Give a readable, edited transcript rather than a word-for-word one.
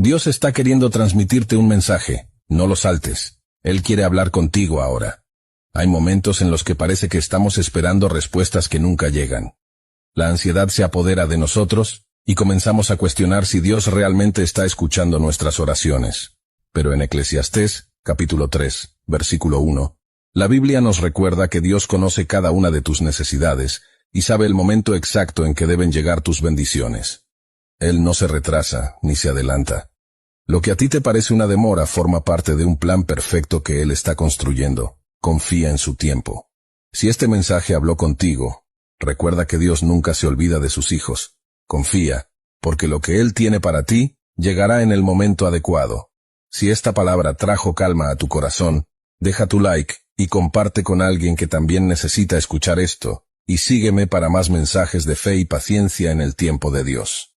Dios está queriendo transmitirte un mensaje, no lo saltes. Él quiere hablar contigo ahora. Hay momentos en los que parece que estamos esperando respuestas que nunca llegan. La ansiedad se apodera de nosotros, y comenzamos a cuestionar si Dios realmente está escuchando nuestras oraciones. Pero en Eclesiastés, capítulo 3, versículo 1, la Biblia nos recuerda que Dios conoce cada una de tus necesidades, y sabe el momento exacto en que deben llegar tus bendiciones. Él no se retrasa, ni se adelanta. Lo que a ti te parece una demora forma parte de un plan perfecto que Él está construyendo. Confía en su tiempo. Si este mensaje habló contigo, recuerda que Dios nunca se olvida de sus hijos. Confía, porque lo que Él tiene para ti, llegará en el momento adecuado. Si esta palabra trajo calma a tu corazón, deja tu like, y comparte con alguien que también necesita escuchar esto, y sígueme para más mensajes de fe y paciencia en el tiempo de Dios.